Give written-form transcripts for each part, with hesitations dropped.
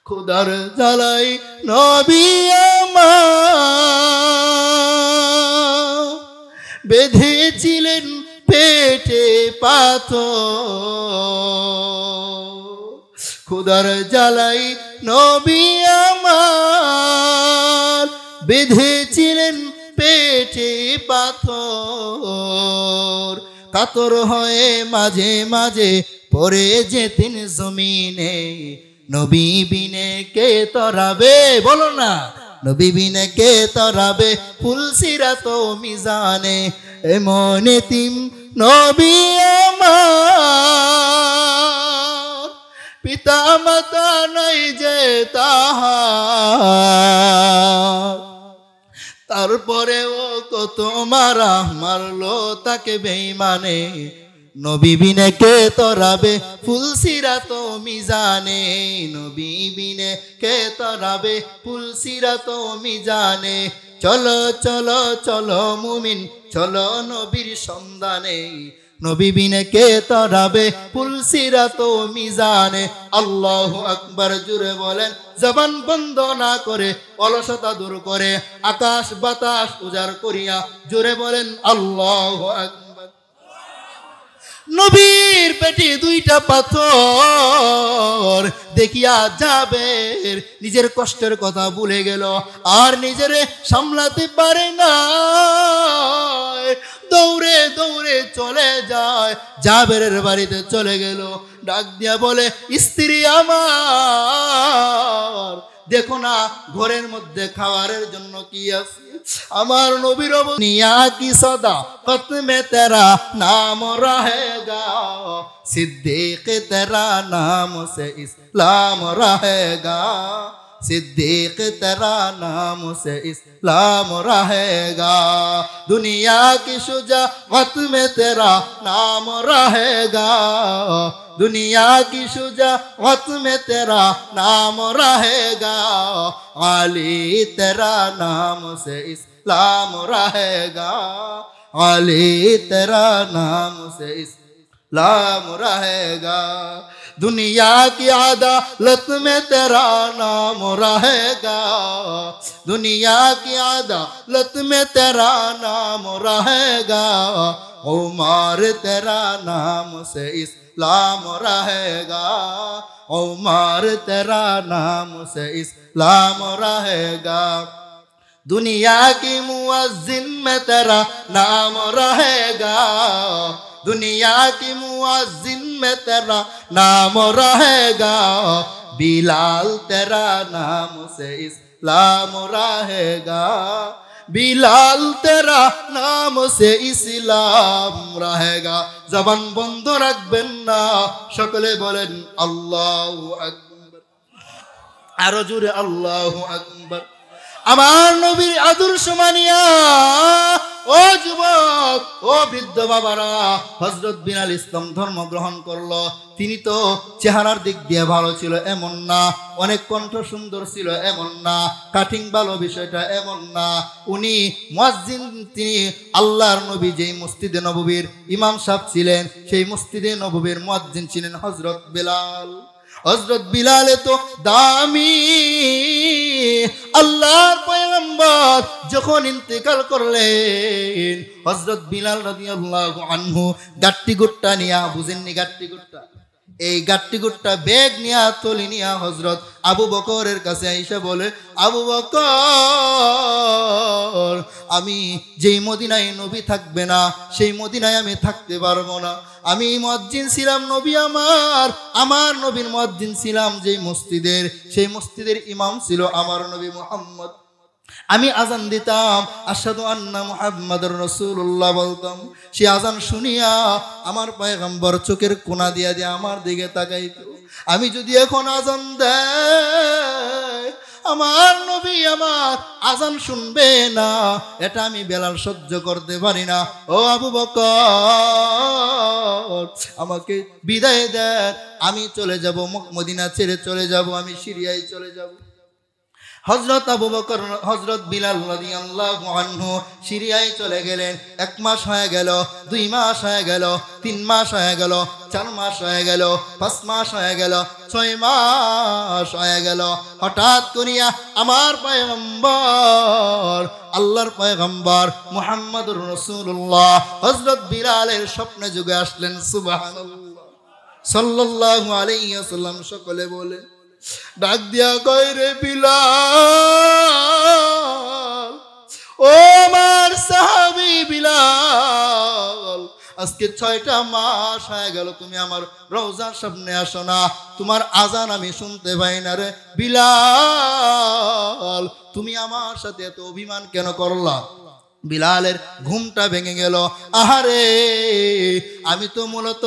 খোদার জ্বালাই নবী আমার বেঁধেছিলেন পেটে পাথর। খোদার জ্বালাই নবী আমার বেঁধেছিলেন পেটে পাথর। কাতর হয়ে মাঝে মাঝে পড়ে যেতেন জমিনে, নবী বিনে কে তরাবে, বলো না, নবী বিনে কে তরাবে ফুলসিরাত মিজানে। এমন এতিম নবী আমার পিতা মাতা নাই যে তাহার, তারপরেও কত মারা মারলো তাকে বেঈমানে। নবী বিনে কে তরাবে ফুলসিরাত মিজানে, নবী বিনে কে তরাবে ফুলসিরাত মিজানে। চলো চলো চলো মুমিন চলো নবীর সন্ধানে, নবী বিনে কে তরাবে ফুলসিরাত মিজানে। আল্লাহু আকবার জুড়ে বলেন, জবান বন্ধ না করে অলসতা দূর করে আকাশ বাতাস উজাড় করিয়া জুড়ে বলেন আল্লাহু আকবার। নবীর পেটে দুইটা পাথর দেখিয়া জাবের নিজের কষ্টের কথা ভুলে গেল, আর নিজেরে সামলাতে পারে না, দৌড়ে দৌড়ে চলে যায় জাবেরের বাড়িতে চলে গেল। ডাক দিয়া বলে, স্ত্রী আমার দেখো না ঘরের মধ্যে খাবারের জন্য কি আছে। আমার নবীর নিয়া কি সদা কত মে তেরা নাম রহেগা, সিদ্দীক তেরা নাম সে ইসলাম রহেগা, सिद्दीक तेरा नाम से इस्लाम रहेगा, दुनिया की शुजाअत में तेरा नाम रहेगा, दुनिया की शुजाअत में तेरा नाम रहेगा, अली तेरा नाम से इस्लाम रहेगा, अली तेरा नाम से इस्लाम रहेगा, दुनिया की अदालत में तेरा नाम रहेगा, दुनिया की अदालत में तेरा नाम रहेगा, उमर तेरा नाम से इस्लाम रहेगा, उमर तेरा नाम से इस्लाम रहेगा, दुनिया की मुअज्जिन में तेरा नाम रहेगा, दुनिया की मुअज्जिन में तेरा नाम रहेगा, बिलाल तेरा नाम से इस्लाम रहेगा, बिलाल तेरा नाम से इस्लाम रहेगा। जबान बंद रखबेन ना, सकले बोलेन अल्लाहु আকবার, आरो जोरे अल्लाहु আকবার। আমার নবীর আদর্শ মানিয়া ও যুবক ও বৃদ্ধ বাবারা, হযরত বিলাল ইসলাম ধর্ম গ্রহণ করলো। তিনি তো চেহারার দিক দিয়ে ভালো ছিল এমন না, অনেক কণ্ঠ সুন্দর ছিল এমন না, কাটিং ভালো বিষয়টা এমন না। উনি মুয়াজ্জিন, তিনি আল্লাহর নবী যেই মসজিদে নববীর ইমাম সাহেব ছিলেন, সেই মসজিদে নববীর মুয়াজ্জিন ছিলেন হযরত বিলাল। হযরত বিলাল তো দামি, আল্লাহর পয়গম্বর যখন ইন্তেকাল করলেন, হযরত বিলাল রাদিয়াল্লাহু আনহু গাট্টি গুট্টা নিয়া, বুঝেননি গাট্টি গুট্টা, এই গাট্টি গুট্টা ব্যাগ নিয়া তলি নিয়া হযরত আবু বকরের কাছে আইসা বলে, আবু বকর, আমি যেই মদিনায় নবী থাকবে না সেই মদিনায় আমি থাকতে পারবো না। আমি মুয়াজ্জিন ছিলাম নবী আমার নবীর মুয়াজ্জিন ছিলাম যেই মসজিদের, সেই মসজিদের ইমাম ছিল আমার নবী মুহাম্মদ। আমি আজান দিতাম, আশহাদু আন্না মুহাম্মাদুর রাসূলুল্লাহ বলতাম। সেই আজান শুনিয়া আমার পয়গম্বর চোখের কোনা দিয়া দিয়া আমার দিকে তাকাইতো। আমি যদি এখন আজান দেয়, আমার নবী আমার আজান শুনবে না, এটা আমি বেলাল সহ্য করতে পারি না। ও আবু বকর, আমাকে বিদায় দেন, আমি চলে যাব, মদিনা ছেড়ে চলে যাব, আমি সিরিয়ায় চলে যাব। হযরত আবু বকর হযরত বিলাল রাদিয়াল্লাহু আনহু সিরিয়ায় চলে গেলেন। 1 মাস হয়ে গেল, 2 মাস হয়ে গেল, 3 মাস হয়ে গেল, 4 মাস হয়ে গেল, 5 মাস হয়ে গেল, 6 মাস হয়ে গেল। হঠাৎ করিয়া আমার পয়গম্বর, আল্লাহর পয়গম্বর মুহাম্মদুর রাসূলুল্লাহ হযরত বিলালের স্বপ্নে যুগে আসলেন। সুবহানাল্লাহ সাল্লাল্লাহু আলাইহি ওয়াসাল্লাম সকলে বলে, ডাক দিয়া কয়, রে বিলাল, ও আমার সাহাবী বিলাল, আজকে 6টা মাস হয়ে গেল তুমি আমার রওজার সামনে আসো না, তোমার আজান আমি শুনতে পাই না। রে বিলাল, তুমি আমার সাথে এত অভিমান কেন করলা? বিলালের ঘুমটা ভেঙে গেল। আহারে, আমি তো মূলত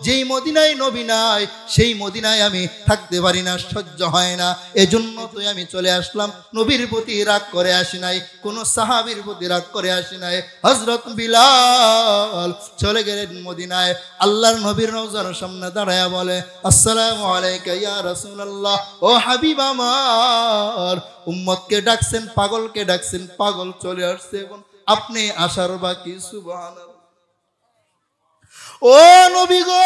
যেই মদিনায় নবী নাই সেই মদিনায় আমি থাকতে পারি না, সহ্য হয় না, এজন্য তো আমি চলে আসলাম। নবীর প্রতি রাগ করে আসি নাই, কোন সাহাবীর প্রতি রাগ করে আসি নাই। হযরত বিলাল চলে গেলেন মদিনায়। আল্লাহর নবীর রওজার সামনে দাঁড়ায়া বলে, আসসালামু আলাইকা ইয়া রাসূলুল্লাহ, ও হাবিব আমার, উম্মতকে ডাকছেন, পাগলকে ডাকছেন, পাগল চলে আসছে, এখন আপনি আসার বাকি। সুবহানাল্লাহ। ও নবী গো,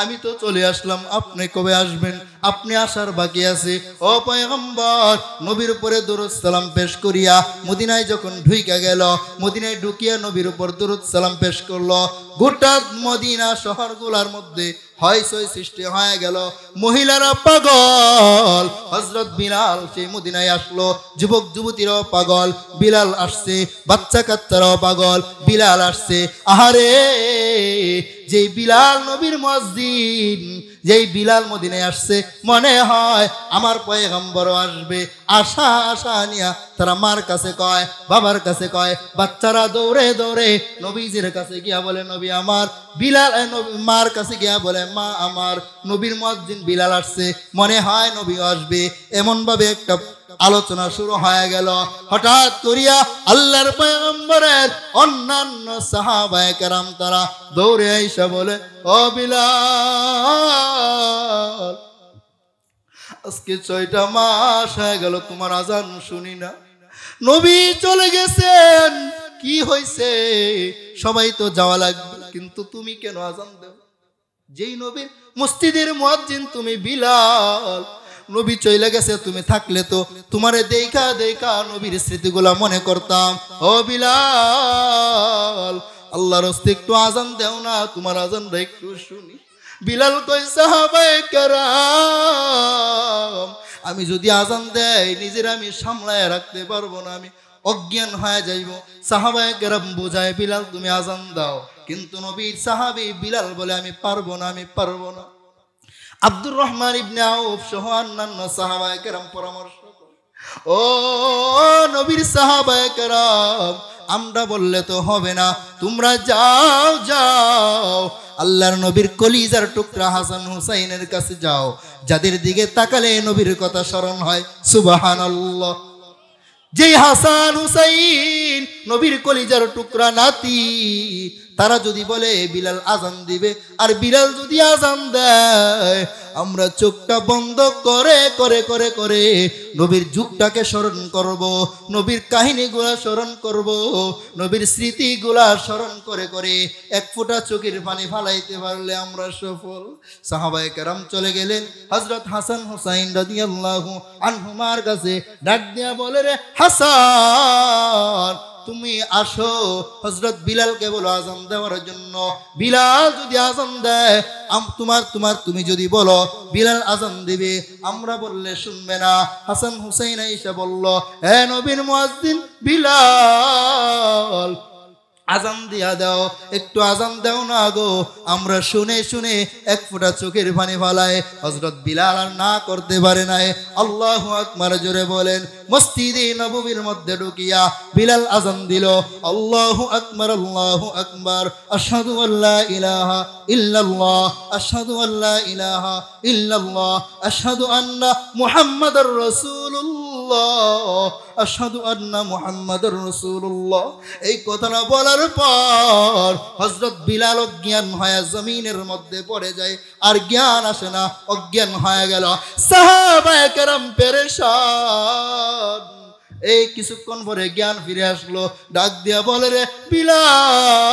আমি তো চলে আসলাম, আপনি কবে আসবেন? আপনি আসার বাকি আছে। ও পয়গম্বর, নবীর উপরে দরুদ সালাম পেশ করিয়া মদিনায় যখন ঢুইকা গেল, মদিনায় ঢুকিয়া নবীর উপর দরুদ সালাম পেশ করলো। গোটা মদিনা শহরগুলোর মধ্যে হইচই সৃষ্টি হয়ে গেল, মহিলারা পাগল। হযরত বিলাল সেই মদিনায় আসলো, যুবক যুবতীরাও পাগল, বিলাল আসছে, বাচ্চা কাচ্চারাও পাগল, বিলাল আসছে। আহারে, যেই বিলাল নবীর মুয়াজ্জিন, যেই বিলাল মদিনায় আসছে, মনে হয় আমার পয়গম্বরও আসবে। আশা আশা নিয়া তারা মার কাছে কয়, বাবার কাছে কয়, বাচ্চারা দৌড়ে দৌড়ে নবীজির কাছে গিয়া বলে, নবী আমার। বিলাল মার কাছে গিয়া বলে, মা আমার, নবীর মুয়াজ্জিন বিলাল আসছে, মনে হয় নবী আসবে। এমন ভাবে একটা আলোচনা শুরু হয়ে গেল। হঠাৎ করিয়া আল্লাহর পয়গম্বরের অন্যান্য সাহাবায়ে কেরাম তারা দৌড়ে আইসা বলে, ও বিলাল, আজকে 6টা মাস হয়ে গেল তোমার আজান শুনি না, নবী চলে গেছেন, কি হয়েছে? সবাই তো যাওয়া লাগবে, কিন্তু তুমি কেন আজান দাও? যেই নবীর মসজিদের মুয়াজ্জিন তুমি বিলাল, নবী চলে গেছে, তুমি থাকলে তো তোমারে দেখা দেখা নবীর স্মৃতিগুলা মনে করতাম। ও বিলাল, আল্লাহর রাস্তে একটু আজান দাও না, তোমার আজানটা একটু শুনি। বিলাল কয়, সাহাবায়ে কেরাম, আমি যদি আজান দেই নিজের আমি সামলায় রাখতে পারবো না, আমি অজ্ঞান হয়ে যাইব। সাহাবায়ে কেরাম বোঝায়, বিলাল তুমি আজান দাও, কিন্তু নবীর সাহাবী বিলাল বলে, আমি পারবো না, আমি পারবো না। আব্দুর রহমান ইবনে আউফ সহ অন্যান্য সাহাবায়ে কেরাম পরামর্শ করে, ও নবীর সাহাবায়ে কেরাম, আমরা বললে তো হবে না, তোমরা যাও যাও, আল্লাহর নবীর কলিজার টুকরা হাসান হুসাইনের কাছে যাও, যাদের দিকে তাকালে নবীর কথা স্মরণ হয়। সুবহানাল্লাহ। যেই হাসান হুসাইন নবীর কলিজার টুকরা নাতি, তারা যদি বলে বিলাল আজান দিবে, আর বিলাল যদি আজান দেয়, আমরা চোখটা বন্ধ করে করে করে করে নবীর যুগটাকে স্মরণ করব, নবীর কাহিনীগুলা স্মরণ করব, নবীর স্মৃতিগুলা স্মরণ করে করে এক ফোঁটা চোখের পানি ফালাইতে পারলে আমরা সফল। সাহাবায়ে কেরাম চলে গেলেন। হযরত হাসান হুসাইন রাদিয়াল্লাহু আনহুমার কাছে ডাক দিয়া বলে, রে হাসান, তুমি আসো, হযরত বিলালকে বলো আজান দেওয়ার জন্য। বিলাল যদি আজান দেয়, তুমি যদি বলো বিলাল আজান দিবে, আমরা বললে শুনবে না। হাসান হুসাইন আয়েশা বলল, হে নবীর মুয়াজ্জিন বিলাল, আজান দিয়া দাও, একটু আজান দাও না গো, আমরা শুনে শুনে এক ফোঁটা চোখের পানি ফালায়। হযরত বিলাল আর না করতে পারে নাই। আল্লাহু আকবার জোরে বলেন। মসজিদে নববীর মধ্যে ঢুকিয়া বিলাল আজান দিল, আল্লাহু আকবার, আল্লাহু আকবার, আশহাদু আল্লা ইলাহা ইল্লাল্লাহ, আশহাদু আল্লা ইলাহা ইল্লাল্লাহ, আশহাদু আন্না মুহাম্মাদার রাসূলুল্লাহ। ইল্লাল্লাহ আশহাদু আন্না মুহাম্মাদুর রাসূলুল্লাহ। এই কথাটা বলার পর হযরত বিলাল অজ্ঞান হয়ে জমিনের মধ্যে পড়ে যায়, আর জ্ঞান আসে না, অজ্ঞান হয়ে গেল। সাহাবায়ে কেরাম পেরেশান। এই কিছুক্ষণ পরে জ্ঞান ফিরে আসলো, ডাক দিয়া বলে, রে বিলাল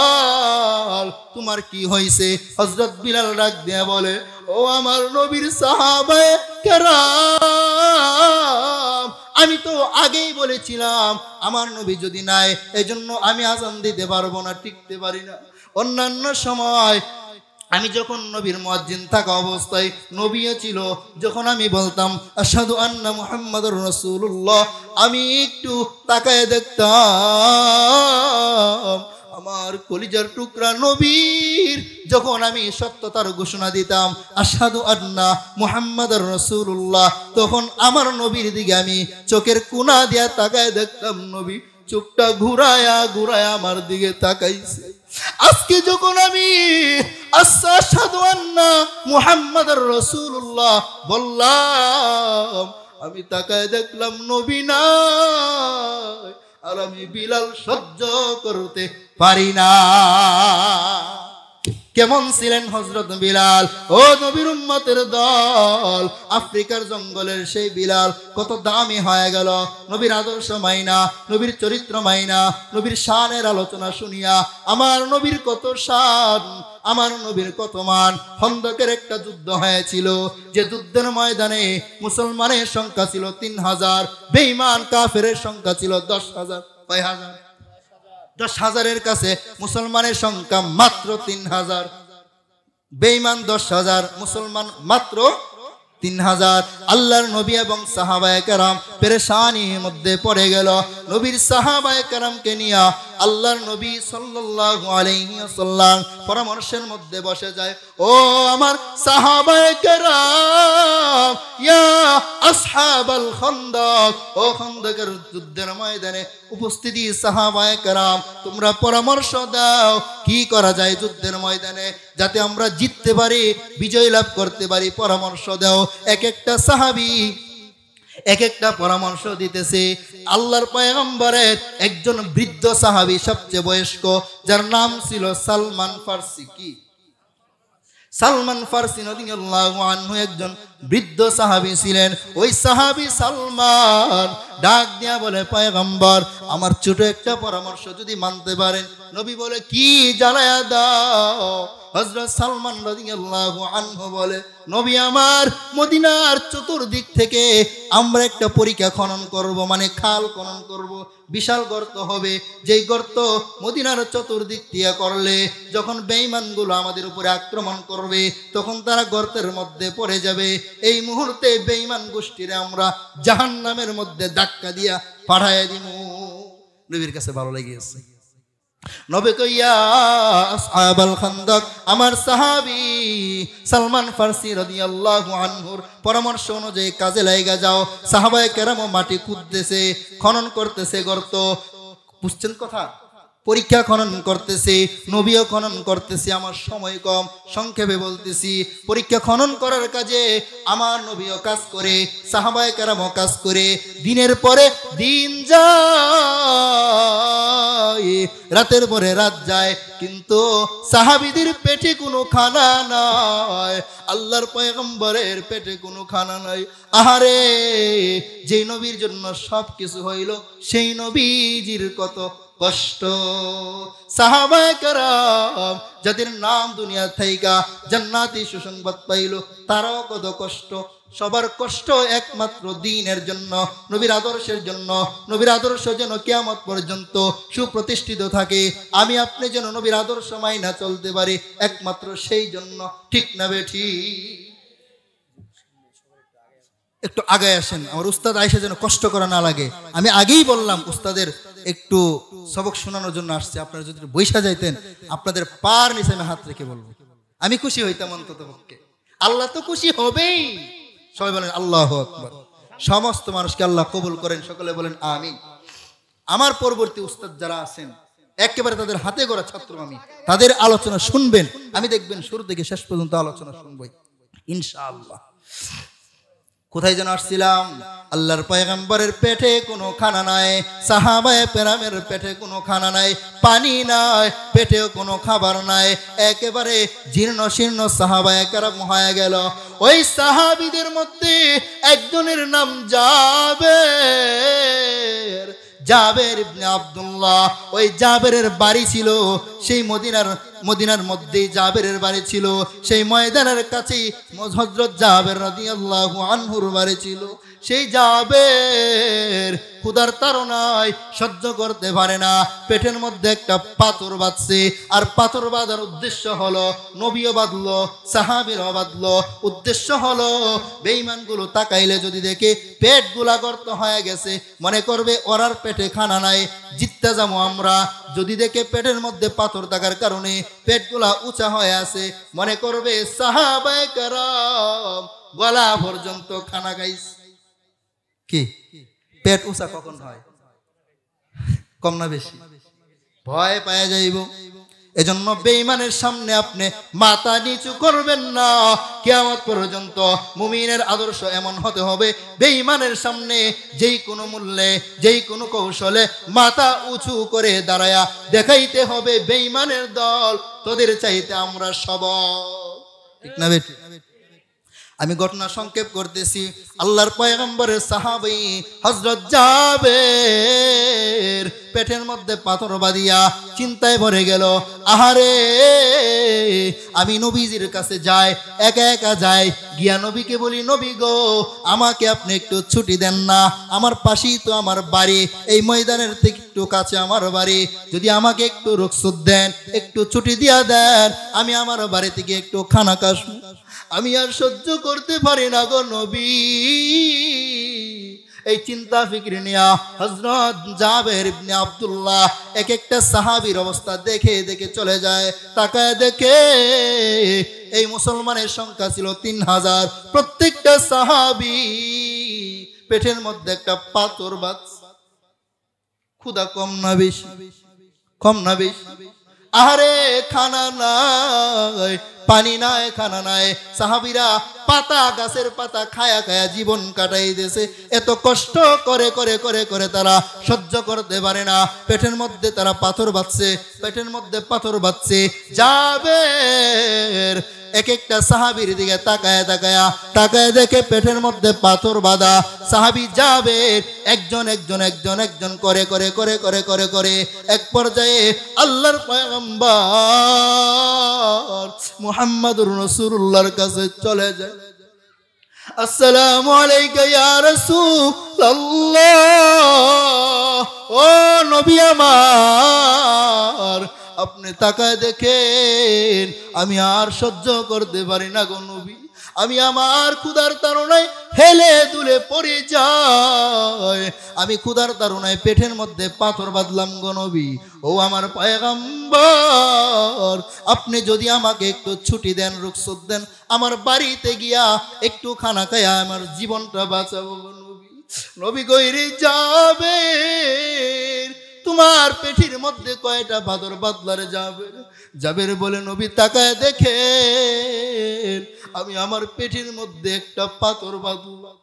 তোমার কি হয়েছে? হযরত বিলাল ডাক দিয়া বলে, ও আমার নবীর সাহাবায়ে কেরাম, আমি তো আগেই বলেছিলাম আমার নবী যদি নাই, এজন্য আমি আযান দিতে পারবো না, টিকতে পারি না। অন্যান্য সময় আমি যখন নবীর মুয়াজ্জিন থাকা অবস্থায়, নবীও ছিল, যখন আমি বলতাম আশহাদু আন্না মুহাম্মাদুর রাসূলুল্লাহ, আমি একটু তাকায় দেখতাম আমার কলিজার টুকরা নবীর, যখন আমি সত্যতার ঘোষণা দিতাম আশহাদু আন্না মুহাম্মাদুর রাসূলুল্লাহ, তখন আমার নবীর দিকে আমি চোখের কোণা দিয়া তাকায় দেখতাম, নবী চোখটা ঘুরায়া ঘুরায়া আমার দিকে তাকাইছে। আজকে যখন আমি আশহাদু আন্না মুহাম্মাদুর রাসূলুল্লাহ বললাম, আমি তাকায় দেখলাম নবী নাই, আর আমি বিলাল সহ্য করতে পারি না। কেমন ছিলেন হযরত বিলাল? ও নবীর উম্মতের দল, আফ্রিকার জঙ্গলের সেই বিলাল কত দামি হয়ে গেল। নবীর আদর্শ মাইনা, নবীর চরিত্র মাইনা, নবীর শানের আলোচনা শুনিয়া আমার নবীর কত শান, আমার নবীর কত মান। খন্দকের একটা যুদ্ধ হয়েছিল, যে যুদ্ধের ময়দানে মুসলমানের সংখ্যা ছিল 3000, বেঈমান কাফেরের সংখ্যা ছিল 10,000। কয় হাজার? 10,000-এর কাছে মুসলমানের সংখ্যা মাত্র 3000, বেঈমান 10,000, মুসলমান মাত্র 3000। আল্লাহর নবী এবং সাহাবায়ে কেরাম পেরেশানির মধ্যে পড়ে গেল। নবীর সাহাবায়ে কেরামকে নিয়ে আল্লাহর নবী সাল্লাল্লাহু আলাইহি ওয়াসাল্লাম পরামর্শের মধ্যে বসে যায়, ও আমার সাহাবায়ে কেরাম, ইয়া আসহাবাল খন্দক, ও খন্দকের যুদ্ধের ময়দানে উপস্থিতি সাহাবায়ে কেরাম, তোমরা পরামর্শ দাও কি করা যায় যুদ্ধের ময়দানে, যাতে আমরা জিততে পারি, বিজয় লাভ করতে পারি, পরামর্শ দাও। এক একটা সাহাবী এক একটা পরামর্শ দিতেছে। আল্লাহর পয়গম্বরের একজন বৃদ্ধ সাহাবী, সবচেয়ে বয়স্ক, যার নাম ছিল সালমান ফার্সি। কি? সালমান ফার্সি রাদিয়াল্লাহু আনহু একজন বৃদ্ধ সাহাবী ছিলেন। ওই সাহাবী সালমান ডাক দিয়া বলে, পয়গম্বর আমার ছোট একটা পরামর্শ যদি মানতে পারেন। নবী বলে, কি? জ্বালায়া দাও। হযরত সালমান রাদিয়াল্লাহু আনহু বলে, নবী আমার, মদিনার চতুর্দিক থেকে আমরা একটা পরিখা খনন করব, মানে খাল খনন করব, বিশাল গর্ত হবে। যেই গর্ত মদিনার চতুর্দিক দিয়ে করলে যখন বেঈমানগুলো আমাদের উপরে আক্রমণ করবে, তখন তারা গর্তের মধ্যে পড়ে যাবে। এই মুহূর্তে বেঈমান গোষ্ঠীরে আমরা জাহান্নামের মধ্যে ধাক্কা দিয়া পাঠাইয়া দিব। নবীর কাছে ভালো লেগেছে। নবী কইয়া আসহাবাল খন্দক, আমার সাহাবী সালমান ফার্সি রাদিয়াল্লাহু আনহুর পরামর্শ অনুযায়ী কাজে লাগা যাও। সাহাবায়ে কেরাম মাটি খুঁড়তেছে, খনন করতেছে গর্ত। বুঝছেন কথা? পরীক্ষা খনন করতেছে, নবীও খনন করতেছে। আমার সময় কম, সংক্ষেপে বলতেছি। পরীক্ষা খনন করার কাজে আমার নবীও কাজ করে, সাহাবায়ে কেরামও কাজ করে। দিনের পরে দিন যায়, রাতের পরে রাত যায়, কিন্তু সাহাবীদের পেটে কোনো খানা নাই, আল্লাহর পয়গম্বরের পেটে কোনো খানা নাই। আহারে, যেই নবীর জন্য সব কিছু হইল, সেই নবীজির কত কষ্ট। সাহাবায়ে কেরাম যাদের নাম দুনিয়া থাইকা জান্নাতি সুসংবাদ পাইল, তারাও কত কষ্ট। সবার কষ্ট একমাত্র দ্বীনের জন্য, নবীর আদর্শের জন্য। নবীর আদর্শ যেন কিয়ামত পর্যন্ত সুপ্রতিষ্ঠিত থাকে, আমি আপনি যেন নবীর আদর্শ মাইনা চলতে পারি, একমাত্র সেই জন্য। ঠিক না বেঠি? একটু আগায় আসেন, আমার উস্তাদ আয়েশা যেন কষ্ট করা না লাগে। আমি আগেই বললাম উস্তাদের একটু সবক শোনানোর জন্য আসছে। আপনারা যদি বৈশা যাইতেন, আপনাদের পার নিচে আমি হাত রেখে বলবো, আমি খুশি হইতাম অন্তত পক্ষে। আল্লাহ তো খুশি হবেই। সবাই বলেন আল্লাহু আকবার। সমস্ত মানুষকে আল্লাহ কবুল করেন, সকলে বলেন আমিন। আমার পরবর্তী উস্তাদ যারা আছেন, একেবারে তাদের হাতে গড়া ছাত্র আমি, তাদের আলোচনা শুনবেন। আমি দেখবেন শুরু থেকে শেষ পর্যন্ত আলোচনা শুনবই ইনশাআল্লাহ। কোথায় যেন আসছিলাম? আল্লাহর পয়গম্বরের পেটে কোনো খানা নাই, সাহাবায়ে কেরামের পেটে কোনো খানা নাই, পানি নাই, পেটেও কোনো খাবার নাই, একেবারে জীর্ণ শীর্ণ সাহাবায়ে কেরাম হয়ে গেল। ওই সাহাবীদের মধ্যে একজনের নাম জাবের, জাবের ইবনে আব্দুল্লাহ। ওই জাবেরের বাড়ি ছিল সেই মদিনার মধ্যেই জাবেরের বাড়ি ছিল, সেই ময়দানের কাছেই হযরত জাবের রাদিয়াল্লাহু আনহুর বাড়ি ছিল। সেই জাবের ক্ষুধার তাড়নায় সহ্য করতে পারে না, পেটের মধ্যে একটা পাথর বাঁধছে। আর পাথর বাঁধার উদ্দেশ্য হলো, নবীও বাঁধলো, সাহাবীরাও বাঁধলো, উদ্দেশ্য হলো বেঈমানগুলো তাকাইলে যদি দেখে পেটগুলা গর্ত হয়ে গেছে, মনে করবে ওরার পেটে খানা নাই, জিততে যাবো আমরা। যদি দেখে পেটের মধ্যে পাথর থাকার কারণে পেটগুলা উঁচা হয়ে আছে, মনে করবে সাহাবায়ে কেরাম গলা পর্যন্ত খানা খাইছে। কি পেট উঁচা কখন হয়? কম না বেশি? ভয় পাওয়া যাইব। এজন্য বেঈমানের সামনে আপনি মাথা নিচু করবেন না কিয়ামত পর্যন্ত। মুমিনের আদর্শ এমন হতে হবে, বেঈমানের সামনে যেই কোনো মূল্যে, যেই কোনো কৌশলে মাথা উঁচু করে দাঁড়ায়া দেখাইতে হবে বেঈমানের দল তোদের চাইতে আমরা সবল। ঠিক না বেটি? আমি ঘটনা সংক্ষেপ করতেছি। আল্লাহর পয়গম্বরের সাহাবী হযরত জাবের পেটের মধ্যে পাথর বাঁধিয়া চিন্তায় ভরে গেল, আহারে আমি নবীজির কাছে যাই, একা একা যাই, গিয়া নবীকে বলি, নবী গো আমাকে আপনি একটু ছুটি দেন না, আমার পাশেই তো আমার বাড়ি, এই ময়দানের থেকে একটু কাছে আমার বাড়ি, যদি আমাকে একটু রুখসত দেন, একটু ছুটি দিয়া দেন, আমি আমার বাড়ি থেকে একটু খানা খাবো। আমি আর সহ্য করতে পারি না গো নবী। এই চিন্তা ফিকির নিয়া হযরত জাবের ইবনে আব্দুল্লাহ এক একটা সাহাবীর অবস্থা দেখে দেখে চলে যায়। তাকায় দেখে এই মুসলমানের সংখ্যা ছিল 3000। প্রত্যেকটা সাহাবী পেটের মধ্যে একটা পাথর বাঁধছে। ক্ষুধা কম না বেশি? কম না বেশি? আহারে খানা নাই, পানি নাই, খানা নাই। সাহাবীরা পাতা, গাছের পাতা খায়া খায়া জীবন কাটাইতেছে। এত কষ্ট করে করে করে করে তারা সহ্য করতে পারে না, পেটের মধ্যে তারা পাথর বাঁধছে, পেটের মধ্যে পাথর বাঁধছে। জাবের এক একটা সাহাবীর দিকে তাকায় তাকায়া তাকায় দেখে পেটের মধ্যে পাথর বাঁধা। সাহাবী জাবের একজন একজন একজন একজন করে করে করে করে করে করে এক পর্যায়ে আল্লাহর পয়গম্বর মুহাম্মদুর রাসূলুল্লাহর কাছে চলে যায়। আসসালামু আলাইকা ইয়া রাসূলুল্লাহ, ও নবী আমার, আপনি তাকায় দেখেন আমি আর সহ্য করতে পারি না গো নবী, আমি আমার ক্ষুধার তাড়নায় হেলে দুলে পড়ে যাই, আমি ক্ষুধার তাড়নায় পেটের মধ্যে পাথর বাঁধলাম গো নবী। ও আমার পয়গম্বর, আপনি যদি আমাকে একটু ছুটি দেন, রুখসত দেন, আমার বাড়িতে গিয়া একটু খানা খায়া আমার জীবনটা বাঁচাবো গো নবী। নবী কইরে যাবে, তোমার পেটের মধ্যে কয়টা পাথর বাঁধলারে জাবের? জাবের বলে, নবী তাকায় দেখেন আমি আমার পেটের মধ্যে একটা পাথর বাঁধলাম।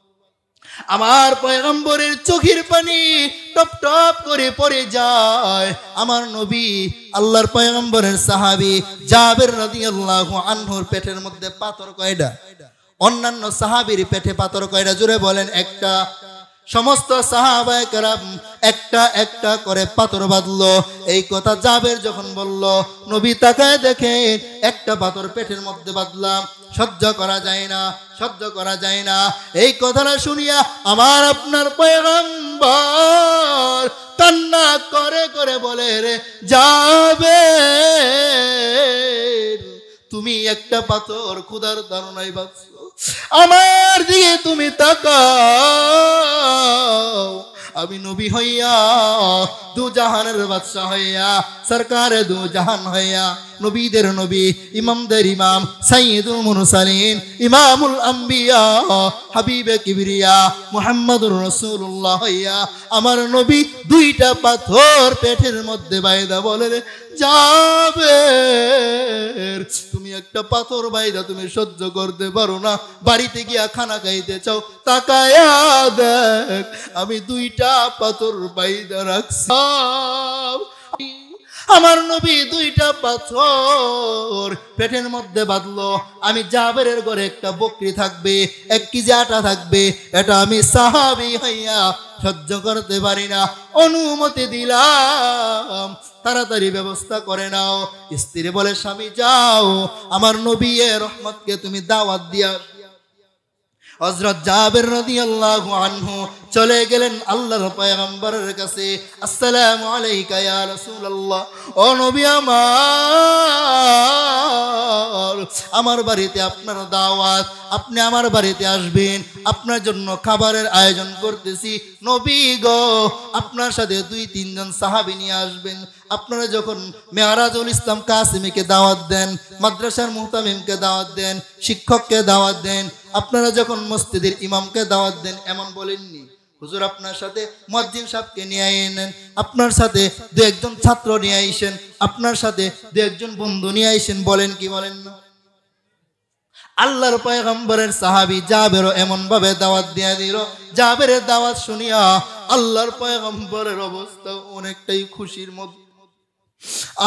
আমার পয়গম্বরের চোখের পানি টপ টপ করে পড়ে যায়। আমার নবী আল্লাহর পয়গম্বরের সাহাবী জাবের রাদিয়াল্লাহু আনহুর পেটের মধ্যে পাথর কয়টা? অন্যান্য সাহাবীর পেটে পাথর কয়টা? জোরে বলেন। একটা। সমস্ত সাহাবায়ে কেরাম একটা একটা করে পাথর বাঁধলো। এই কথা জাবের যখন বলল, নবী তাকায় দেখেন একটা পাথর পেটের মধ্যে বাঁধলাম, সহ্য করা যায় না, সহ্য করা যায় না। এই কথাটা শুনিয়া আমার আপনার পয়গম্বর কান্না করে করে বলে, রে জাবের, তুমি একটা পাথর ক্ষুধার তাড়নায় বাঁধছো, আমার দিকে তুমি তাকাও, আমি নবী হইয়া দু জাহানের বাদশা হইয়া সরকারে দু জাহান হইয়া নবীদের নবী ইমামদের ইমাম সাইয়্যিদুল মুরসালিন ইমামুল আম্বিয়া হাবিবে কিবরিয়া মুহাম্মদুর রাসূলুল্লাহ হইয়া আমার নবী দুইটা পাথর পেটের মধ্যে বাইদা বলে জাবের তুমি একটা পাথর বাইদা তুমি সহ্য করতে পারো না, বাড়িতে গিয়া খানা খাইতে চাও, তাকায়া দেখ আমি দুইটা পাথর বাইদা রাখছি। আমার নবী দুইটা পাথর পেটের মধ্যে বাঁধলো। আমি জাবেরের ঘরে একটা বকরি থাকবে, 1 কেজি আটা থাকবে, এটা আমি সাহাবী হইয়া সহ্য করতে পারি না, অনুমতি দিলাম, তাড়াতাড়ি ব্যবস্থা করে নাও। স্ত্রী বলে স্বামী যাও, আমার নবী রহমতকে তুমি দাওয়াত দিয়া। হযরত জাবের রাদিয়াল্লাহু আনহু চলে গেলেন আল্লাহর পয়গম্বরের কাছে। আসসালামু আলাইকা ইয়া রাসূলুল্লাহ, ও নবী আমার বাড়িতে আপনার দাওয়াত, আপনি আমার বাড়িতে আসবেন, আপনার জন্য খাবারের আয়োজন করতেছি। নবী গো আপনার সাথে 2-3 জন সাহাবী নিয়ে আসবেন। আপনারা যখন মেয়ারাজুল ইসলাম কাসিমিকে দাওয়াত দেন, মাদ্রাসার মুহতামিমকে দাওয়াত দেন, শিক্ষককে দাওয়াত দেন, আপনারা যখন মসজিদের ইমামকে দাওয়াত দেন, এমন বলেননি হুজুর আপনার সাথে মুয়াজ্জিন সাহেবকে নিয়ে আইনেন, আপনার সাথে 2-1 জন ছাত্র নিয়ে আইসেন, আপনার সাথে 2-1 জন বন্ধু নিয়ে আইসেন, বলেন কি বলেন না? আল্লাহর পয়গম্বরের সাহাবী জাবেরও এমন ভাবে দাওয়াত দিয়া দিল। জাবেরের দাওয়াত শুনিয়া আল্লাহর পয়গম্বরের অবস্থা অনেকটাই খুশির মধ্যে।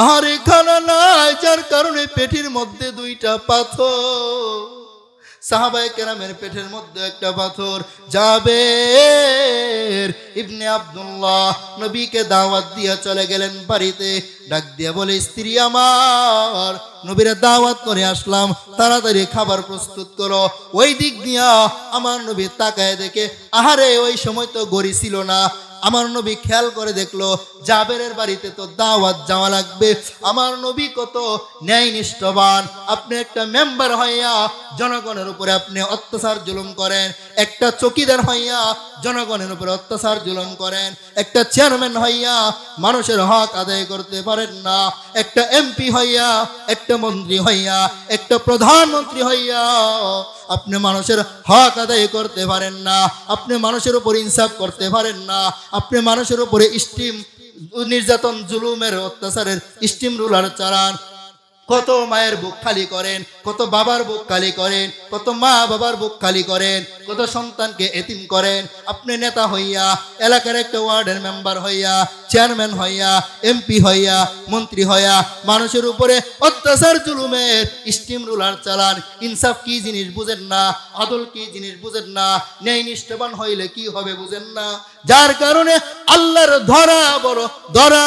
আহারে খানা নাই, যার কারণে পেটের মধ্যে 2টা পাথর। সাহাবায়ে কেরামের পেটের মধ্যে একটা পাথর। জাবের ইবনে আব্দুল্লাহ নবীকে দাওয়াত দিয়া চলে গেলেন বাড়িতে। ডাক দিয়া বলে স্ত্রী আমার, নবীরে দাওয়াত করে আসলাম, তাড়াতাড়ি খাবার প্রস্তুত করো। ওই দিক দিয়া আমার নবী তাকায় দেখে, আহারে ওই সময় তো গড়ি ছিল না। আমার নবী খেয়াল করে দেখলো জাবেরের বাড়িতে তো দাওয়াত যাওয়া লাগবে। আমার নবী কত ন্যায়নিষ্ঠবান। আপনি একটা মেম্বার হইয়া জনগণের উপরে আপনি অত্যাচার জুলুম করেন, একটা চৌকিদার হইয়া জনগণের উপরে অত্যাচার জুলুম করেন, একটা চেয়ারম্যান হইয়া মানুষের হক আদায় করতে পারেন না, একটা এমপি হইয়া, একটা মন্ত্রী হইয়া, একটা প্রধানমন্ত্রী হইয়া আপনি মানুষের হক আদায় করতে পারেন না, আপনি মানুষের উপর ইনসাফ করতে পারেন না, আপনি মানুষের উপরে নির্যাতন জুলুমের অত্যাচারের স্টিম রুলার চালান। কত মায়ের বুক খালি করেন, কত বাবার বুক খালি করেন, কত মা বাবার বুক খালি করেন, কত সন্তানকে এতিম করেন। আপনি নেতা হইয়া, এলাকার একটা ওয়ার্ডের মেম্বার হইয়া, চেয়ারম্যান হইয়া, এমপি হইয়া, মন্ত্রী হইয়া মানুষের উপরে অত্যাচার জুলুমের স্টিম রুলার চালান। ইনসাফ কি জিনিস বুঝেন না, আদল কি জিনিস বুঝেন না, ন্যায় নিষ্ঠবান হইলে কি হবে বুঝেন না। যার কারণে আল্লাহর ধরা বড় ধরা,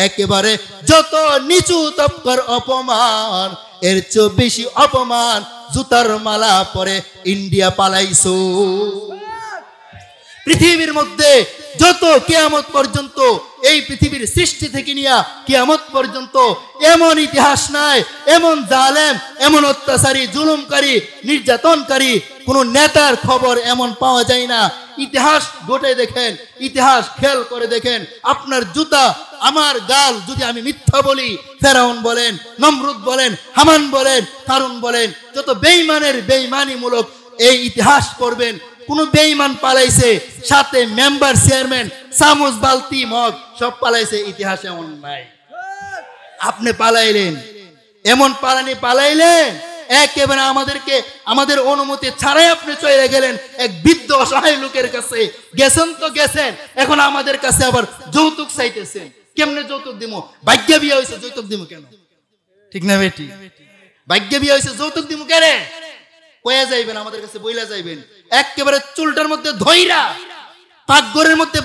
একেবারে যত নিচু তপকার অপমান, এর চেয়ে বেশি অপমান জুতার মালা পরে ইন্ডিয়া পালাইছো। পৃথিবীর মধ্যে যত কিয়ামত পর্যন্ত, এই পৃথিবীর সৃষ্টি থেকে নিয়ে কিয়ামত পর্যন্ত এমন ইতিহাস নাই, এমন জালেম, এমন অত্যাচারী, জুলুমকারী, নির্যাতনকারী কোন নেতার খবর এমন পাওয়া যায় না। ইতিহাস গোটে দেখেন, ইতিহাস খেয়াল করে দেখেন। আপনার জুতা, আমার গাল যদি আমি মিথ্যা বলি, ফেরাউন বলেন, নমরুদ বলেন, হামান বলেন, কারুন বলেন, যত বেঈমানের বেঈমানিমূলক এই ইতিহাস পড়বেন, কোন বেঈমান পালাইছে, সাথে মেম্বার, চেয়ারম্যান, চামচ, বালতি, মগ সব পালাইছে, ইতিহাসে এমন নাই। আপনি পালাইলেন, এমন পালানি পালাইলেন, একেবারে আমাদেরকে আমাদের অনুমতি ছাড়াই আপনি চলে গেলেন এক বৃদ্ধ অসহায় লোকের কাছে। গেছেন তো গেছেন, এখন আমাদের কাছে আবার যৌতুক চাইতেছেন। কেমনে যৌতুক দিব? ভাগ্য বিয়ে হয়েছে, যৌতুক দিব কেন? ঠিক না বেটি? ভাগ্য বিয়ে হয়েছে, যৌতুক দিব কেন? কয়া যাইবেন, আমাদের কাছে বইলা যাইবেন, একেবারে চুলটার মধ্যে ধইরা পাকঘরের মধ্যে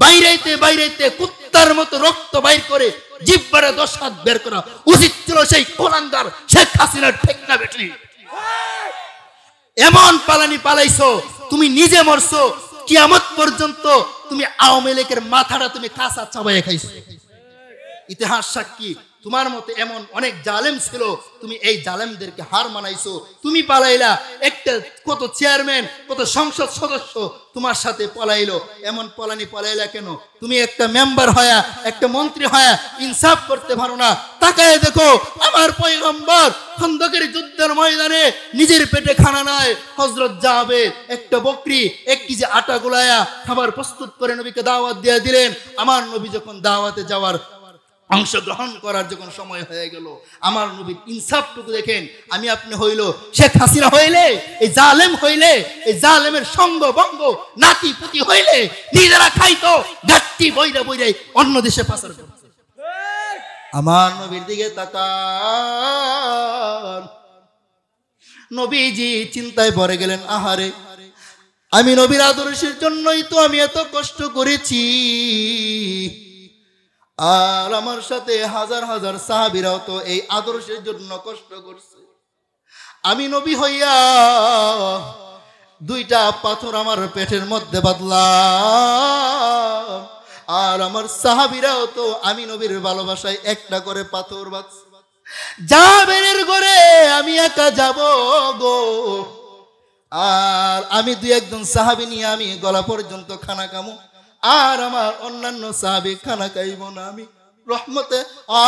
বাইরাইতে বাইরাইতে কুত্তার মতো রক্ত বাইর করে জিহ্বারে 10 হাত বের করা উচিত ছিল সেই কোলাঙ্গার শেখ হাসিনার। ঠিক না বেটি? এমন পালানি পালাইছো, তুমি নিজে মরছো, কিয়ামত পর্যন্ত তুমি আওয়ামী লীগের মাথাটা তুমি কাঁচা চাবাইয়া খাইছো। ইতিহাস সাক্ষী, তোমার মতো এমন অনেক জালেম ছিল, তুমি এই জালেমদেরকে হার মানাইছো, তুমি পালাইলা। একটা কত চেয়ারম্যান, কত সংসদ সদস্য তোমার সাথে পলাইলো, এমন পলাইলা কেন? তুমি একটা মেম্বার হয়া, একটা মন্ত্রী হয়া ইনসাফ করতে পারো না? তাকায় দেখো, আমার পয়গম্বর খন্দকের যুদ্ধের ময়দানে নিজের পেটে খানা নাই, হযরত জাবের একটা বকরি 1 কেজি আটা গুলায়া খাবার প্রস্তুত করে নবীকে দাওয়াত দিয়ে দিলেন। আমার নবী যখন দাওয়াতে যাওয়ার, অংশগ্রহণ করার যখন সময় হয়ে গেল, আমার নবীর ইনসাফটুকু দেখেন। আমি আপনি হইল শেখ হাসিনা হইলে, এই জালেম হইলে, এই জালেমের সঙ্গ বঙ্গ নাতি পুতি হইলে নিজেরা খাইতো, গাট্টি বইরা অন্য দেশে পাচার করতো। আমার নবীর দিকে তাকান। নবীজি চিন্তায় পড়ে গেলেন, আহারে, আমি নবীর আদর্শের জন্যই তো আমি এত কষ্ট করেছি, আর আমার সাথে হাজার হাজার সাহাবীরাও তো এই আদর্শের জন্য কষ্ট করছে। আমি নবী হইয়া 2টা পাথর আমার পেটের মধ্যে বাঁধলাম, আর আমার সাহাবীরাও তো আমি নবীর ভালোবাসায় 1টা করে পাথর বাঁধছে। জাবেরের ঘরে আমি একা যাব গো, আর আমি 2-1 জন সাহাবী নিয়ে আমি গলা পর্যন্ত খানা খামু, আর আমার অন্যান্য সাহাবী খানা খাইব না। আমি রহমতে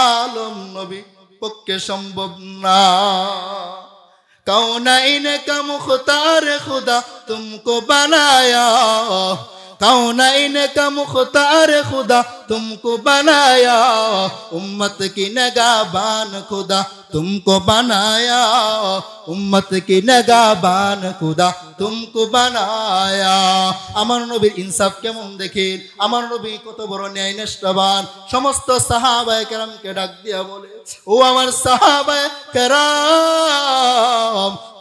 আলম নবী পক্ষে সম্ভব না। কাউনাইন কা মুখতার খুদা তুমকো বানায়া, কাউনাইন কা মুখতার খুদা तुमको बनाया, उम्मत की नगाबान खुदा तुमको बनाया, उम्मत की नगाबान खुदा तुमको बनाया। আমার নবীর ইনসাফ কেমন দেখেন, আমার নবী কত বড় ন্যায়নিষ্ঠবান। সমস্ত সাহাবায়ে কেরামকে ডাক দিয়া বলে, ও আমার সাহাবায়ে কেরাম,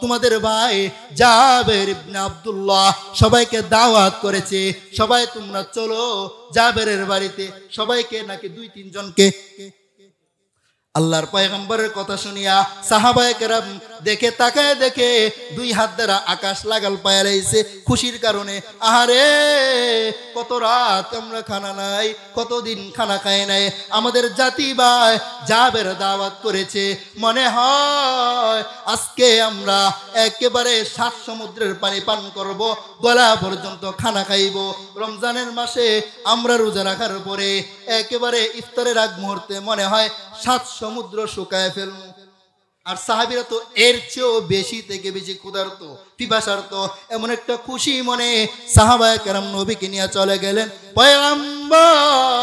তোমাদের ভাই জাবের ইবনে আব্দুল্লাহ সবাইকে দাওয়াত করেছে, সবাই তোমরা চলো জাবেরের বাড়িতে। সবাইকে নাকি 2-3 জনকে। আল্লাহর পয়গম্বরের কথা শুনিয়া সাহাবায়ে কেরাম দেখে তাকায় দেখে 2 হাত দ্বারা আকাশ লাগাল পায়া রইছে খুশির কারণে। আহারে, কত রাত আমরা খানা নাই, কতদিন খানা খাই নাই, আমাদের জাতি ভাই জাবের দাওয়াত করেছে, মনে হয় আজকে আমরা একেবারে 7 সমুদ্রের পানি পান করব, গলা পর্যন্ত খানা খাইব। রমজানের মাসে আমরা রোজা রাখার পরে একেবারে ইফতারের আগ মুহূর্তে মনে হয় 7 সমুদ্র শুকায় ফেলবো। আর সাহাবীরা তো এর চেয়েও বেশি থেকে বেশি ক্ষুধার্ত, পিপাসার্ত। এমন একটা খুশি মনে সাহাবায়ে কেরাম নবীকে নিয়ে চলে গেলেন। পয়গম্বর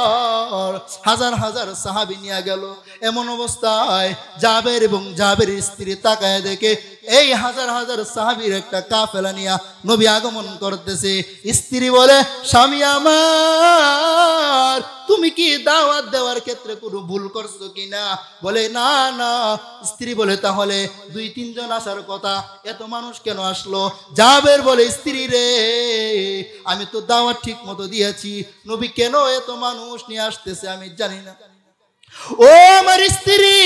হাজার হাজার সাহাবী নিয়ে গেল। এমন অবস্থায় জাবের এবং জাবেরের স্ত্রী তাকায় দেখে এই হাজার হাজার সাহাবীর একটা কাফেলা নিয়ে নবী আগমন করতেছে। স্ত্রী বলে, স্বামী আমার, তুমি কি দাওয়াত দেওয়ার ক্ষেত্রে কোনো ভুল করছো কিনা? বলে, না না। স্ত্রী বলে, তাহলে 2-3 জন আসার কথা, এত মানুষ কেন আসলো? জাবের বলে, স্ত্রী রে, আমি তো দাওয়াত ঠিক মতো দিয়েছি, নবী কেন এত মানুষ নিয়ে আসতেছে আমি জানি না। ও আমার স্ত্রী,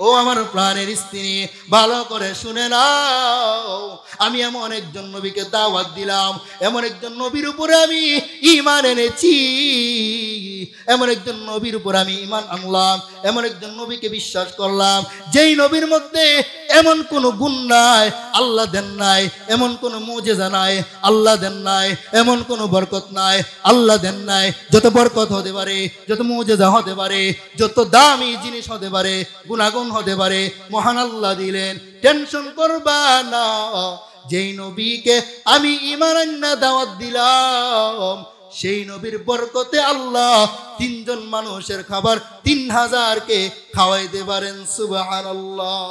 ও আমার প্রাণের স্ত্রী, ভালো করে শুনে নাও, আমি এমন একজন নবীকে দাওয়াত দিলাম, এমন একজন নবীর উপরে আমি ঈমান এনেছি, এমন একজন নবীর উপর আমি ঈমান আনলাম, এমন একজন নবীকে বিশ্বাস করলাম যেই নবীর মধ্যে এমন কোনো গুণ নাই আল্লাহ দেন নাই, এমন কোনো মুজিজা নাই আল্লাহ দেন নাই, এমন কোনো বরকত নাই আল্লাহ দেন নাই। যত বরকত হতে পারে, যত মুজিজা হতে পারে, যত দামি জিনিস হতে পারে, গুণাগুণ হতে পারে, মহান আল্লাহ দিলেন। টেনশন করবা না, যেই নবীকে আমি ঈমান আননা দাওয়াত দিলাম সেই নবীর বরকতে আল্লাহ 3 জন মানুষের খাবার 3000কে খাওয়াইতে পারেন। সুবহানাল্লাহ।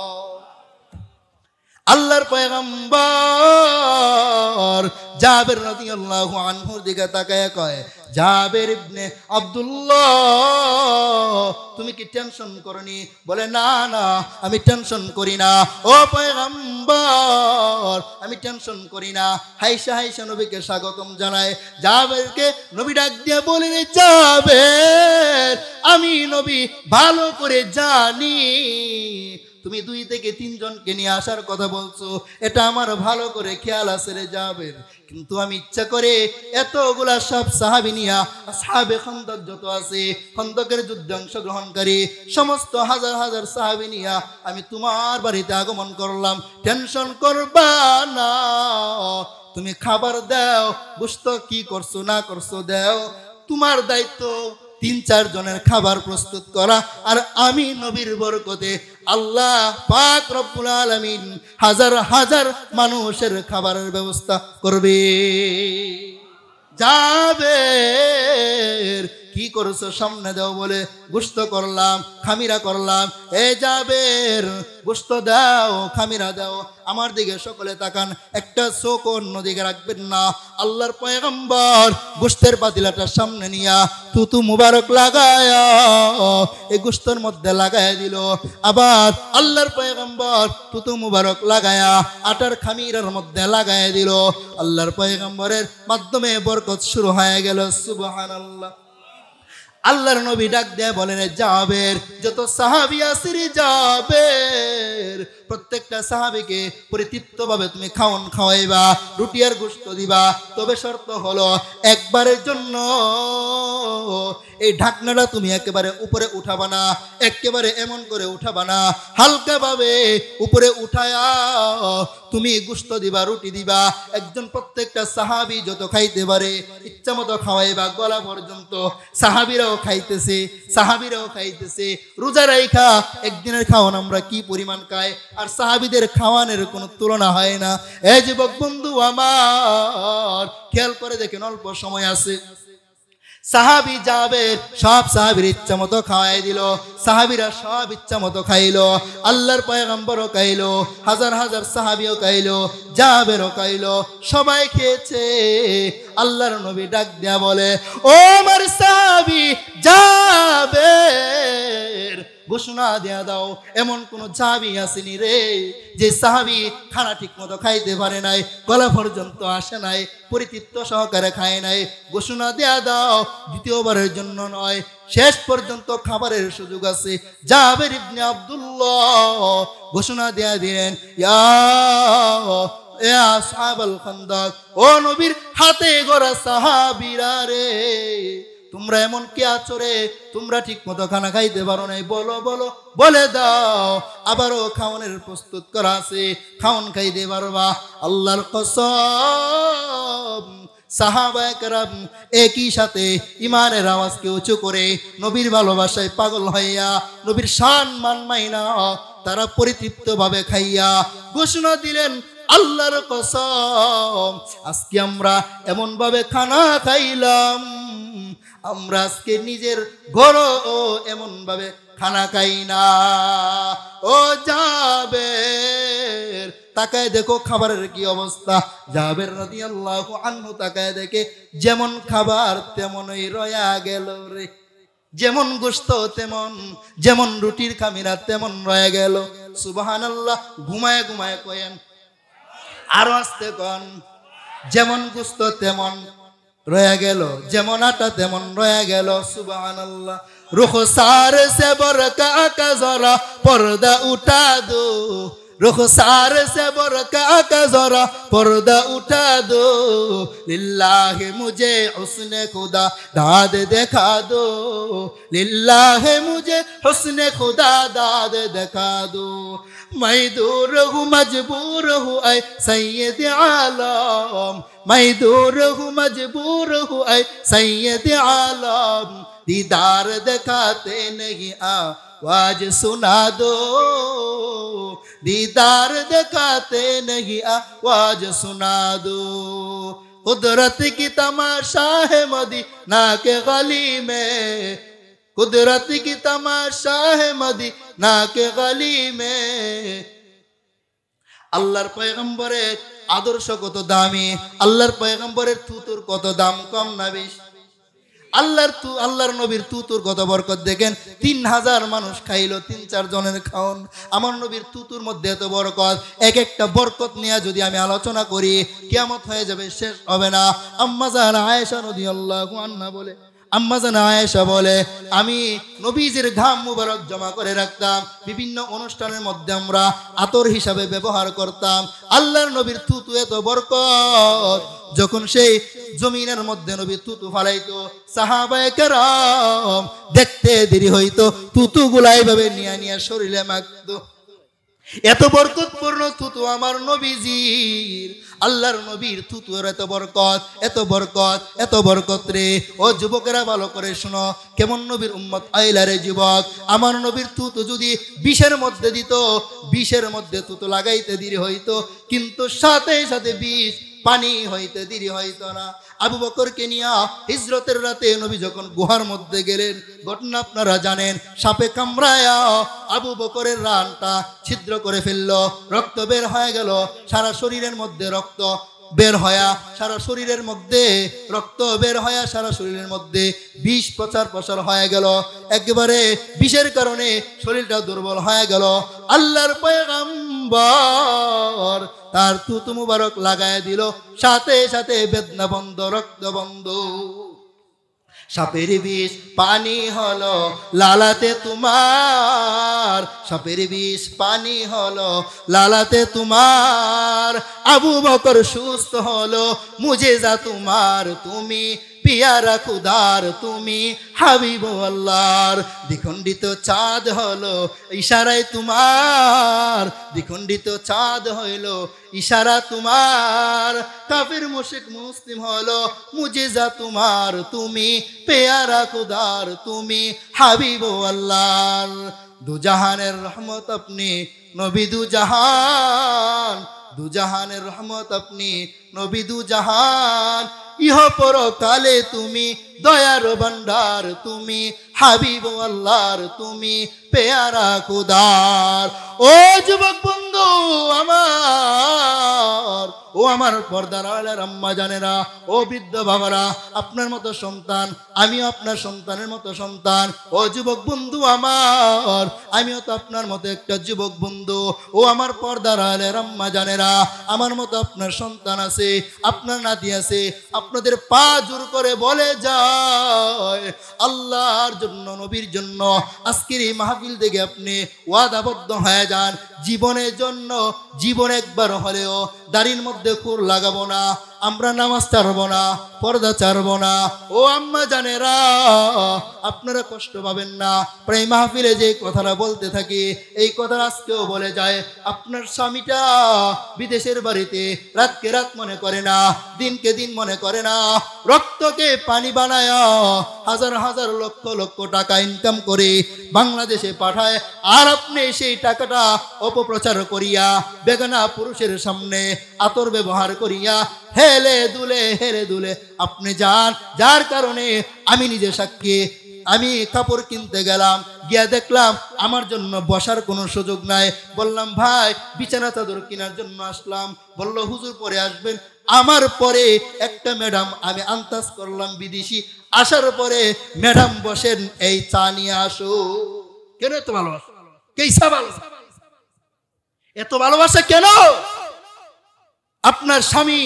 আল্লাহর পয়গম্বর জাবের রাদিয়াল্লাহু আনহুর দিকে তাকায় কয়, জাবের ইবনে আব্দুল্লাহ, তুমি কি টেনশন করনি? বলে, না না, আমি টেনশন করি না। ও পয়গম্বর, আমি টেনশন করি না। হাইসা হাইসা নবীকে স্বাগতম জানায়। জাবেরকে নবী ডাক দিয়ে বলে, জাবের, আমি নবী ভালো করে জানি তুমি 2 থেকে 3 জনকে নিয়ে আসার কথা বলছো, এটা আমার ভালো করে খেয়াল আছে রে জাবের। কিন্তু আমি ইচ্ছা করে এতগুলা সব সাহাবী নিয়া আসহাবে খন্দক যত আছে, খন্দকের যুদ্ধে অংশগ্রহণকারী সমস্ত হাজার হাজার সাহাবী নিয়া আমি তোমার বাড়িতে আগমন করলাম। টেনশন করবা না, তুমি খাবার দাও, গোশত কি করছো না করছো দাও, তোমার দায়িত্ব 3-4 জনের খাবার প্রস্তুত করা। আর আমি নবীর বরকতে আল্লাহ পাক রব্বুল আলামিন হাজার হাজার মানুষের খাবারের ব্যবস্থা করবে। জাবের কি করছো, সামনে দাও বলে গোশত করলাম, খামিরা করলাম। এ জাবের গোশত দাও, খামিরা দাও। আমার দিকে সকলে তাকান, একটা চোখ অন্যদিকে রাখবেন না। আল্লাহর পয়গম্বর গোশতের পাতিলাটার সামনে নিয়া তুতু মুবারক লাগায়া এই গোশতের মধ্যে লাগায়া দিল। আবার আল্লাহর পয়গম্বর তুতু মুবারক লাগায়া আটার খামিরার মধ্যে লাগায়া দিল। আল্লাহর পয়গম্বরের মাধ্যমে বরকত শুরু হয়ে গেল। সুবহানাল্লাহ। আল্লাহর নবী ডাক দেয়া বলেন, জাবের যত সাহাবী আছে রে জাবের, প্রত্যেকটা সাহাবীকে পরিতৃপ্তভাবে তুমি খাওয়াইবা, রুটি আর গোশত দিবা। তবে শর্ত হলো একবারের জন্য এই ঢাকনাটা তুমি একেবারে উপরে উঠাবা না, একেবারে এমন করে উঠাবা না, হালকা ভাবে উপরে উঠায়া তুমি গোশত দিবা, রুটি দিবা। একজন প্রত্যেকটা সাহাবী যত খাইতে পারে ইচ্ছা মতো খাওয়াইবা, গলা পর্যন্ত। সাহাবীরাও খাইতেছে। রোজা রাইখা একদিনের খাওয়ান আমরা কি পরিমাণ খাই, আর সাহাবীদের খাওয়ানোর কোনো তুলনা হয় না। এই যুবক বন্ধু আমার, খেয়াল করে দেখেন, অল্প সময় আছে। সাহাবী জাবের সব সাহাবীর ইচ্ছা মতো খাওয়াই দিল, সাহাবীরা সব ইচ্ছা মতো খাইলো। আল্লাহর পয়গম্বরও খাইলো, হাজার হাজার সাহাবীও খাইলো, জাবেরও খাইলো, সবাই খেয়েছে। আল্লাহর নবী ডাক দেয়া বলে, ও আমার সাহাবী জাবের, ঘোষণা দেয়া দাও, এমন কোন সাহাবী আসেনি রে যে সাহাবী খানা ঠিক মতো খাইতে পারে নাই, গলা পর্যন্ত আসে নাই, পরিতৃপ্ত সহকারে খায় নাই। ঘোষণা দেয়া দাও, দ্বিতীয়বারের জন্য নয়, শেষ পর্যন্ত খাবারের সুযোগ আছে। জাবের ইবনে আব্দুল্লাহ ঘোষণা দেয়া দিলেন, ইয়া আসহাবাল খান্দক, ও নবীর হাতে গড়া সাহাবীরা রে, তোমরা এমন কে আছো রে, তোমরা ঠিক মতো খানা খাইতে পারো নাই, বলো বলো, বলে দাও। আবারও খাওয়ানোর প্রস্তুত করা আছে, খাওয়ান খাইতে পারবা। আল্লাহর কসম, সাহাবায়ে কেরাম একই সাথে ইমানের আওয়াজকে উঁচু করে নবীর ভালোবাসায় পাগল হইয়া নবীর শান মান মাইনা তারা পরিতৃপ্ত ভাবে খাইয়া ঘোষণা দিলেন, আল্লাহর কসম, আজকে আমরা এমন ভাবে খানা খাইলাম, আমরা আজকে নিজের ঘরও এমন ভাবে খানা খাই না। ও জাবের, তাকায় দেখো খাবারের কি অবস্থা। জাবের রাদিয়াল্লাহু আনহু তাকায় দেখে যেমন খাবার তেমনই রয়া গেল রে, যেমন গোশত তেমন, যেমন রুটির খামিরা তেমন রয়ে গেল। সুবহানাল্লাহ। ঘুমায় ঘুমায় কয়েন, আরো আস্তে কন, যেমন গোশত তেমন রয়ে গেল, যেমন আটা তেমন রয়ে গেল। সুবহানাল্লাহ। रुखसार से बरका का जरा पर्दा उठा दो, रुखसार से बरका का जरा पर्दा उठा दो, लिल्लाह मुझे हुस्ने खुदा दाद दिखा दो, लिल्लाह मुझे हुस्ने खुदा दाद दिखा दो। मैं दूर हूँ मजबूर हूँ ऐ सैयद आलम, मैं दूर हूँ मजबूर हूँ ऐ सैयद आलम, दीदार दिखाते नहीं आवाज सुना दो, दीदार दिखाते नहीं आवाज सुना दो। कुदरत की तमाशा है मदीना के गली में, कुदरत की तमाशा है मदीना के गली में। আল্লাহর পয়গম্বরের আদর্শ কত দামি, আল্লাহর পয়গম্বরের থুতুর কত দাম কম না বেশি? আল্লাহর নবীর তুতুর কত বরকত দেখেন। 3000 মানুষ খাইলো, 3-4 জনের খাওন। আমার নবীর তুতুর মধ্যে এত বরকত, এক একটা বরকত নিয়ে যদি আমি আলোচনা করি কিয়ামত হয়ে যাবে, শেষ হবে না। আম্মা জান আয়েশা রাদিয়াল্লাহু আনহা বলে, আম্মা জান আয়েশা বলে আমি নবীজির ঘাম মুবারক জমা করে রাখতাম, বিভিন্ন অনুষ্ঠানের মধ্যে আমরা আতর হিসাবে ব্যবহার করতাম। আল্লাহর নবীর থুতু এত বরকত, যখন সেই জমিনের মধ্যে নবী থুতু ফালাইতো সাহাবায়ে কেরাম দেখতে দেরি হইতো, থুতু গুলা এইভাবে নিয়ে নিয়ে শরীরে মাখতো। এত বরকতপূর্ণ থুতু আমার নবীজির, আল্লাহর নবীর থুতুর এত বরকত, এত বরকত, এত বরকত রে। ও যুবকেরা ভালো করে শোনো, কেমন নবীর উম্মত আইলা রে যুবক। আমার নবীর থুতু যদি বিষের মধ্যে দিত, বিষের মধ্যে থুতু লাগাইতে দেরি হইতো, কিন্তু সাথে সাথে বিষ পানি হইতে দেরি হইতো না। আবু বকরকে নিয়ে হিজরতের রাতে নবী যখন গুহার মধ্যে গেলেন, ঘটনা আপনারা জানেন, সাপে কামড়ায়া আবু বকরের রানটা ছিদ্র করে ফেললো, রক্ত বের হয়ে গেল, সারা শরীরের মধ্যে রক্ত বের হয়া, সারা শরীরের মধ্যে রক্ত বের হয়া, সারা শরীরের মধ্যে বিষ প্রচার হয়ে গেল। একেবারে বিষের কারণে শরীরটা দুর্বল হয়ে গেল। আল্লাহর পয়গম্বর তার থুতু মুবারক লাগায় দিল, সাথে সাথে বেদনা বন্ধ, রক্ত বন্ধ। সাপের বিষ পানি হলো লালাতে তোমার, সাপের বিষ পানি হলো লালাতে তোমার। আবু বকর সুস্থ হলো, মুজেজা তোমার, তুমি পিয়ারা খুদার, তুমি হাবিব আল্লাহর। দ্বিখণ্ডিত চাঁদ হলো ইশারায় তোমার, দ্বিখণ্ডিত চাঁদ হইল ইশারা তোমার। কাফির মুশরিক মুসলিম হলো মুজিজা তোমার, তুমি পেয়ারা খুদার, তুমি হাবিব আল্লাহর। দুজাহানের রহমত আপনি নবী, দুজাহান, দুজাহানের রহমত আপনি নবী, দুজাহান। ইহ পরকালে তুমি দয়ার ভান্ডার, তুমি হাবিব আল্লাহর, তুমি পেয়ারা খুদার। ও যুবক বন্ধু আমার, ও আমার পর্দার আড়ালের আম্মা জানেরা, ও বৃদ্ধ বাবারা, আপনার মতো সন্তান, আমিও আপনার সন্তানের মতো সন্তান। ও যুবক বন্ধু আমার, আমিও তো আপনার মতো একটা যুবক বন্ধু। ও আমার পর্দার আড়ালের আম্মা জানেরা, আমার মতো আপনার সন্তান আছে, আপনার নাতি আছে। আপনাদের পা জোর করে বলে যায়, আল্লাহর জন্য, নবীর জন্য আজকের এই মাহফিল থেকে আপনি ওয়াদাবদ্ধ হয়ে যান, জীবনের জন্য, জীবন একবার হলেও দাড়ির মধ্যে খুর লাগাবো না, আমরা নামাজ ছাড়বো না, পর্দা ছাড়বো না। ও আম্মা জানেরা, আপনারা কষ্ট পাবেন না। প্রায় মাহফিলে যে কথাটা বলতে থাকি, এই কথা আজকেও বলে যায়। আপনার স্বামীটা বিদেশের বাড়িতে রাতকে রাত মনে করে না, দিনকে দিন মনে করে না, রক্তকে পানি বানায় হাজার হাজার লক্ষ লক্ষ টাকা ইনকাম করে বাংলাদেশে পাঠায়, আর আপনি সেই টাকাটা অপপ্রচার করিয়া বেগানা পুরুষের সামনে আতর ব্যবহার করিয়া হেলে দুলে আপনি যান। যার কারণে আমি নিজে সাক্ষী, আমি কাপড় কিনতে গেলাম, গিয়া দেখলাম আমার জন্য বসার কোনো সুযোগ নাই। বললাম ভাই বিছানা চাদর কেনার জন্য আসলাম। বলল হুজুর পরে আসবেন। আমার পরে একটা ম্যাডাম আমি আন্দাজ করলাম বিদেশি, আসার পরে ম্যাডাম বসেন, এই চা নিয়ে আসো। কেন এত ভালোবাসা? এত ভালোবাসা কেন? আপনার স্বামী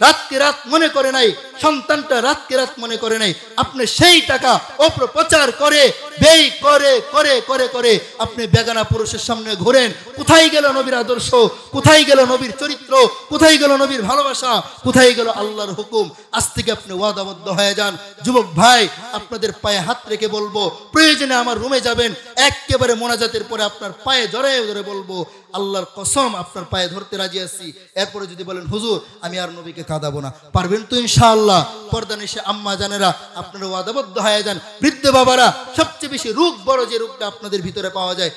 রাতকে রাত মনে করে নাই, সন্তানটা রাতকে রাত মনে করে নাই, আপনি সেই টাকা অপপ্রচার করে ব্যয় করে করে করে করে আপনি বেগানা পুরুষের সামনে ঘোরেন। কোথায় গেল নবীর আদর্শ? কোথায় গেল নবীর চরিত্র? কোথায় গেল নবীর ভালোবাসা? কোথায় গেল আল্লাহর হুকুম? আজ থেকে আপনি ওয়াদাবদ্ধ হয়ে যান। যুবক ভাই, আপনাদের পায়ে হাত রেখে বলবো, প্রয়োজনে আমার রুমে যাবেন, একেবারে মোনাজাতের পরে আপনার পায়ে জড়ায় ধরে বলবো, আল্লাহর কসম আপনার পায়ে ধরতে রাজি আছি। এরপরে যদি বলেন হুজুর আমি আর নবীকে কাঁদাবো না, পারবেন তো ইনশাআল্লাহ? পর্দানিশে আম্মা জানেরা, আপনারা ওয়াদাবদ্ধ হয়ে যান। বৃদ্ধ বাবারা, সবচেয়ে বেশি রোগ, বড় যে রোগটা আপনাদের ভিতরে পাওয়া যায়